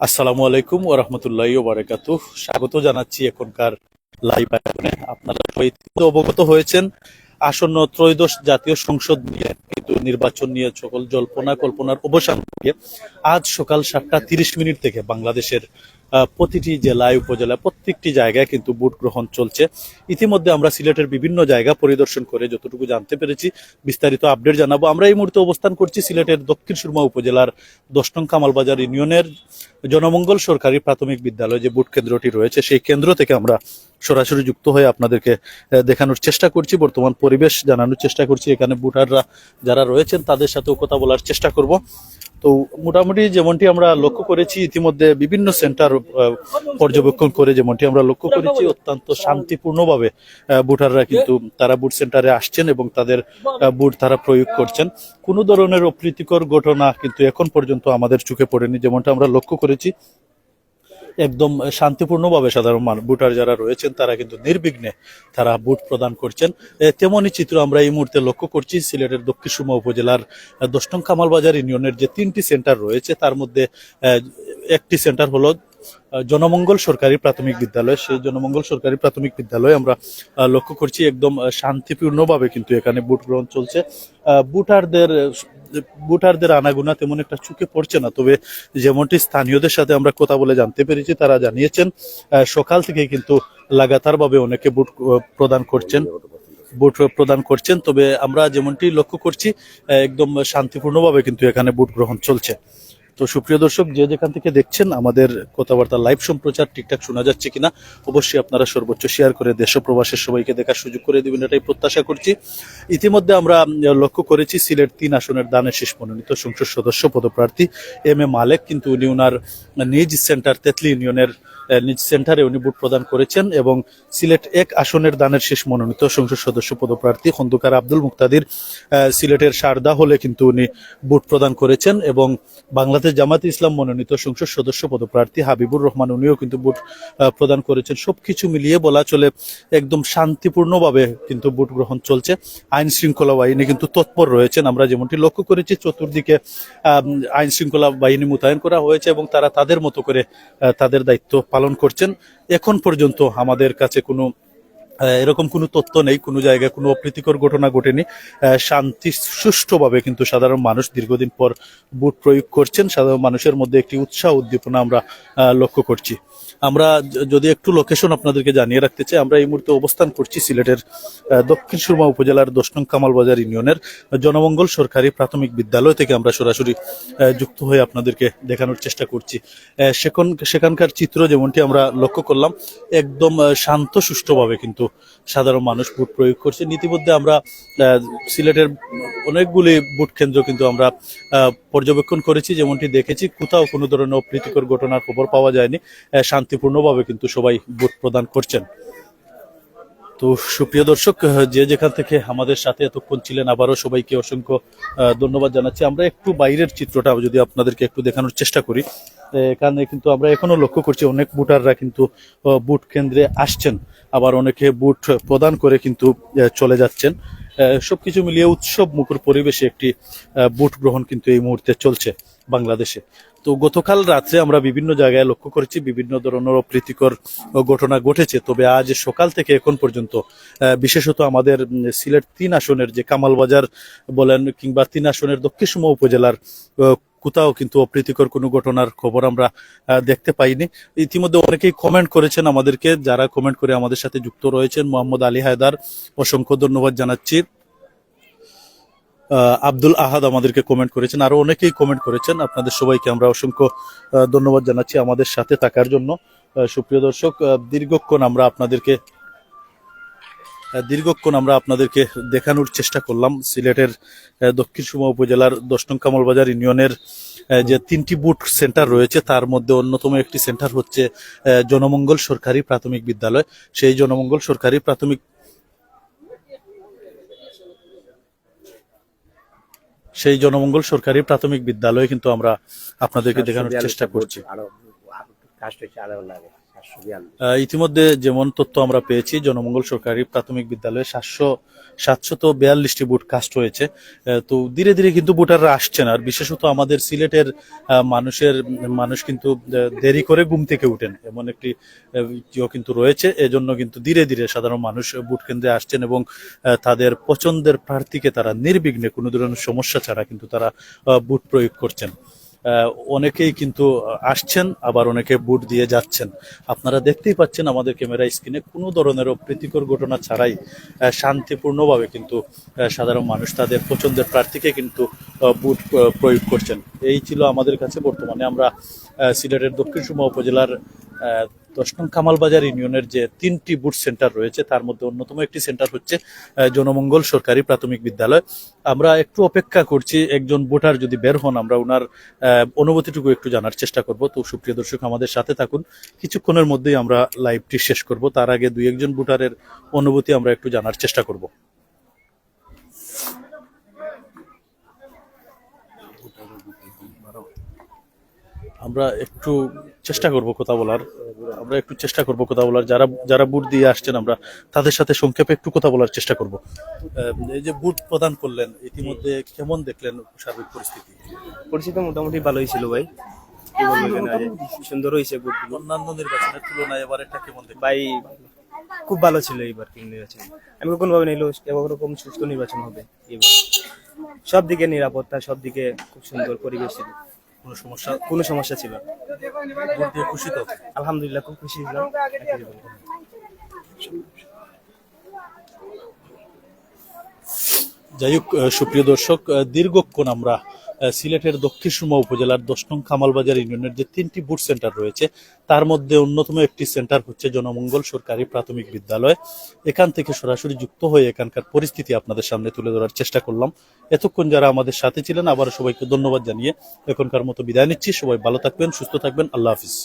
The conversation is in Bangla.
আসসালামু আলাইকুম ওয়া রাহমাতুল্লাহি ওয়া বারাকাতুহু। স্বাগত জানাচ্ছি এখনকার লাইভ আয়োজনে। আপনারা সবাই ইতিমধ্যে অবগত হয়েছেন আসন্ন ত্রয়োদশ জাতীয় সংসদ নিয়ে কিন্তু নির্বাচন নিয়ে সকল জল্পনা কল্পনার অবসান থেকে আজ সকাল 7:30 থেকে বাংলাদেশের প্রতিটি জেলায় উপজেলায় প্রত্যেকটি জায়গায় কিন্তু ভোট গ্রহণ চলছে। ইতিমধ্যে আমরা সিলেটের বিভিন্ন জায়গা পরিদর্শন করে যতটুকু জানতে পেরেছি বিস্তারিত আপডেট জানাবো। আমরা এই মুহূর্তে অবস্থান করছি সিলেটের দক্ষিণ সুরমা উপজেলার 10 নং কামালবাজার ইউনিয়নের জনমঙ্গল সরকারি প্রাথমিক বিদ্যালয় যে ভোট কেন্দ্রটি রয়েছে সেই কেন্দ্র থেকে আমরা সরাসরি যুক্ত হয়ে আপনাদেরকে দেখানোর চেষ্টা করছি, বর্তমান পরিবেশ জানানোর চেষ্টা করছি। এখানে ভোটাররা যারা রয়েছেন তাদের সাথেও কথা বলার চেষ্টা করব। তো মোটামুটি যেমনটি আমরা লক্ষ্য করেছি ইতিমধ্যে বিভিন্ন সেন্টার পর্যবেক্ষণ করে যেমনটি আমরা লক্ষ্য করেছি অত্যন্ত শান্তিপূর্ণভাবে ভোটাররা কিন্তু তারা ভোট সেন্টারে আসছেন এবং তাদের ভোট তারা প্রয়োগ করছেন। কোনো ধরনের অপ্রীতিকর ঘটনা কিন্তু এখন পর্যন্ত আমাদের চোখে পড়েনি। যেমনটা আমরা লক্ষ্য করেছি একদম শান্তিপূর্ণভাবে সাধারণ ভোটার যারা রয়েছেন তারা কিন্তু নির্বিঘ্নে তারা ভোট প্রদান করছেন। তেমনই চিত্র আমরা এই মুহূর্তে লক্ষ্য করছি সিলেটের দক্ষিণ সুরমা উপজেলার 10 নং কামালবাজার ইউনিয়নের যে 3টি সেন্টার রয়েছে তার মধ্যে একটি সেন্টার হলো জনমঙ্গল সরকারি প্রাথমিক বিদ্যালয়। সেই জনমঙ্গল সরকারি প্রাথমিক বিদ্যালয়ে আমরা লক্ষ্য করছি একদম শান্তিপূর্ণভাবে কিন্তু এখানে ভোট গ্রহণ চলছে। ভোটারদের ভোটারদের আনাগোনা তেমন একটা চোখে পড়ছে না, তবে যেমনটি স্থানীয়দের সাথে আমরা কথা বলে জানতে পেরেছি তারা জানিয়েছেন সকাল থেকে কিন্তু লাগাতার ভাবে অনেকে ভোট প্রদান করছেন। তবে আমরা যেমনটি লক্ষ্য করছি একদম শান্তিপূর্ণভাবে কিন্তু এখানে ভোট গ্রহণ চলছে। তো সুপ্রিয় দর্শক, যে যেখান থেকে দেখছেন আমাদের কথাবার্তা লাইভ সম্প্রচার ঠিকঠাক শোনা যাচ্ছে কিনা অবশ্যই আপনারা সর্বোচ্চ শেয়ার করে দেশ ও প্রবাসের সবাইকে দেখার সুযোগ করে দিবেন, এটাই প্রত্যাশা করছি। ইতিমধ্যে আমরা লক্ষ্য করেছি সিলেট 3 আসনের দানের শেষ মনোনীত সংসদ সদস্য পদপ্রার্থী এম এ মালেক কিন্তু উনি ওনার নিজ সেন্টার তেতলি ইউনিয়নের নিজ সেন্টারে উনি ভোট প্রদান করেছেন এবং সিলেট 1 আসনের দানের শেষ মনোনীত সংসদ সদস্য পদপ্রার্থী খন্দকার আব্দুল মুক্তাদির সিলেটের সারদা হলে কিন্তু উনি ভোট প্রদান করেছেন এবং বাংলাদেশ জামাতে ইসলাম মনোনীত সংসদ সদস্য পদপ্রার্থী হাবিবুর রহমান উনিও কিন্তু ভোট প্রদান করেছেন। সবকিছু মিলিয়ে বলা চলে একদম শান্তিপূর্ণভাবে কিন্তু ভোট গ্রহণ চলছে। আইন শৃঙ্খলা বাহিনী কিন্তু তৎপর রয়েছেন। আমরা যেমনটি লক্ষ্য করেছি চতুর্দিকে আইন শৃঙ্খলা বাহিনী মোতায়েন করা হয়েছে এবং তারা তাদের মতো করে তাদের দায়িত্ব পালন করছেন। এখন পর্যন্ত আমাদের কাছে কোনো এরকম কোনো তথ্য নেই, কোনো জায়গায় কোনো অপ্রীতিকর ঘটনা ঘটেনি। শান্তি সুষ্ঠুভাবে কিন্তু সাধারণ মানুষ দীর্ঘদিন পর ভোট প্রয়োগ করছেন। সাধারণ মানুষের মধ্যে একটি উৎসাহ উদ্দীপনা আমরা লক্ষ্য করছি। আমরা যদি একটু লোকেশন আপনাদেরকে জানিয়ে রাখতে চাই, আমরা এই মুহূর্তে অবস্থান করছি সিলেটের দক্ষিণ সুরমা উপজেলার 10 নং কামালবাজার ইউনিয়নের জনমঙ্গল সরকারি প্রাথমিক বিদ্যালয় থেকে আমরা সরাসরি যুক্ত হয়ে আপনাদেরকে দেখানোর চেষ্টা করছি। সেখানকার চিত্র যেমনটি আমরা লক্ষ্য করলাম একদম শান্ত সুষ্ঠুভাবে কিন্তু সাধারণ মানুষ ভোট প্রয়োগ করছে। ইতিমধ্যে আমরা সিলেটের অনেকগুলি ভোট কেন্দ্র কিন্তু আমরা পর্যবেক্ষণ করেছি, যেমনটি দেখেছি কোথাও কোনো ধরনের অপ্রীতিকর ঘটনার খবর পাওয়া যায়নি। শান্তিপূর্ণভাবে কিন্তু সবাই ভোট প্রদান করছেন। তো সুপ্রিয় দর্শক, যে যেখান থেকে আমাদের সাথে এতক্ষণ ছিলেন আবারও সবাইকে অসংখ্য ধন্যবাদ জানাচ্ছি। আমরা একটু বাইরের চিত্রটা যদি আপনাদেরকে একটু দেখানোর চেষ্টা করি, এখানে কিন্তু আমরা এখনো লক্ষ্য করছি অনেক ভোটাররা কিন্তু ভোট কেন্দ্রে আসছেন, আবার অনেকে ভোট প্রদান করে কিন্তু চলে যাচ্ছেন। সবকিছু মিলিয়ে উৎসব মুখর পরিবেশে একটি ভোট গ্রহণ কিন্তু এই মুহূর্তে চলছে বাংলাদেশে। তো গতকাল রাত্রে আমরা বিভিন্ন জায়গায় লক্ষ্য করেছি বিভিন্ন ধরনের অপ্রীতিকর ঘটনা ঘটেছে, তবে আজ সকাল থেকে এখন পর্যন্ত বিশেষত আমাদের সিলেট 3 আসনের যে কামালবাজার বলেন কিংবা 3 আসনের দক্ষিণ সুরমা উপজেলার কোথাও কিন্তু অপ্রীতিকর কোনো ঘটনার খবর আমরা দেখতে পাইনি। ইতিমধ্যে অনেকেই কমেন্ট করেছেন আমাদেরকে, যারা কমেন্ট করে আমাদের সাথে যুক্ত রয়েছেন মোহাম্মদ আলী হায়দার অসংখ্য ধন্যবাদ জানাচ্ছি। আব্দুল আহাদ আমাদেরকে কমেন্ট করেছেন, আরো অনেকেই কমেন্ট করেছেন। আপনাদের সবাইকে আমরা অসংখ্য ধন্যবাদ জানাচ্ছি আমাদের সাথে থাকার জন্য। সুপ্রিয় দর্শক, দীর্ঘক্ষণ আমরা আপনাদেরকে দেখানোর চেষ্টা করলাম সিলেটের দক্ষিণ সুরমা উপজেলার 10 নং কামালবাজার ইউনিয়নের যে 3টি ভোট সেন্টার রয়েছে তার মধ্যে অন্যতম একটি সেন্টার হচ্ছে জনমঙ্গল সরকারি প্রাথমিক বিদ্যালয়। সেই জনমঙ্গল সরকারি প্রাথমিক বিদ্যালয়ে কিন্তু আমরা আপনাদেরকে দেখানোর চেষ্টা করছি। ইতিমধ্যে যেমন তথ্য আমরা পেয়েছি, জনমঙ্গল সরকারি প্রাথমিক বিদ্যালয়ে 742টি বুট কাস্ট হয়েছে। তো ধীরে ধীরে কিন্তু বুটাররা আসছেন, আর বিশেষত আমাদের সিলেটের মানুষ কিন্তু দেরি করে ঘুম থেকে উঠেন, এমন একটি কিন্তু রয়েছে। এজন্য কিন্তু ধীরে ধীরে সাধারণ মানুষ বুট কেন্দ্রে আসছেন এবং তাদের পছন্দের প্রার্থীকে তারা নির্বিঘ্নে কোনো ধরনের সমস্যা ছাড়া কিন্তু তারা বুট প্রয়োগ করছেন। অনেকেই কিন্তু আসছেন, আবার অনেকে বুট দিয়ে যাচ্ছেন। আপনারা দেখতেই পাচ্ছেন আমাদের ক্যামেরা স্ক্রিনে কোনো ধরনের অপ্রীতিকর ঘটনা ছাড়াই শান্তিপূর্ণভাবে কিন্তু সাধারণ মানুষ তাদের পছন্দের প্রার্থীকে কিন্তু বুট প্রয়োগ করছেন। এই ছিল আমাদের কাছে বর্তমানে আমরা সিলেটের দক্ষিণ সুরমা উপজেলার 10 নং কামালবাজার ইউনিয়নের যে 3টি বুট সেন্টার রয়েছে তার মধ্যে অন্যতম একটি সেন্টার হচ্ছে জনমঙ্গল সরকারি প্রাথমিক বিদ্যালয়। আমরা একটু অপেক্ষা করছি, একজন ভোটার যদি বের হন আমরা ওনার অনুভূতিটুকু একটু জানার চেষ্টা করব। তো সুপ্রিয় দর্শক, আমাদের সাথে থাকুন, কিছুক্ষণের মধ্যেই আমরা লাইভটি শেষ করব। তার আগে দুই একজন ভোটারের অনুভূতি আমরা একটু জানার চেষ্টা করব। আমরা একটু চেষ্টা করব কথা বলার যারা যারা বুট দিয়ে আসছেন আমরা তাদের সাথে সংক্ষেপে একটু কথা বলার চেষ্টা করব। এই যে বুট প্রদান করলেন, ইতিমধ্যে কেমন দেখলেন সার্বিক পরিস্থিতি? পরিস্থিতি মোটামুটি ভালোই ছিল ভাই, কি বলবো সুন্দর হয়েছে বুটগুলো। অন্যান্য নির্বাচনের তুলনায় এবার এটা কেমন দেখলেন? ভাই খুব ভালো ছিল এইবার কি নির্বাচন, আমি কখন ভাবে নিল এরকম সুস্থ নির্বাচন হবে এবার। সব দিকে নিরাপত্তা, সব দিকে খুব সুন্দর পরিবেশ ছিল, কোনো সমস্যা ছিল না। ভোট দিয়ে খুশি তো? আলহামদুলিল্লাহ খুব খুশি ছিলাম। যাই হোক, সুপ্রিয় দর্শক, দীর্ঘক্ষণ আমরা সিলেটের দক্ষিণ সুরমা উপজেলার 10 নং কামালবাজার ইউনিয়নের যে 3টি বুট সেন্টার রয়েছে তার মধ্যে অন্যতম একটি সেন্টার হচ্ছে জনমঙ্গল সরকারি প্রাথমিক বিদ্যালয়। এখান থেকে সরাসরি যুক্ত হয়ে এখানকার পরিস্থিতি আপনাদের সামনে তুলে ধরার চেষ্টা করলাম। এতক্ষণ যারা আমাদের সাথে ছিলেন আবার সবাইকে ধন্যবাদ জানিয়ে এখনকার মতো বিদায় নিচ্ছি। সবাই ভালো থাকবেন, সুস্থ থাকবেন, আল্লাহ হাফিজ।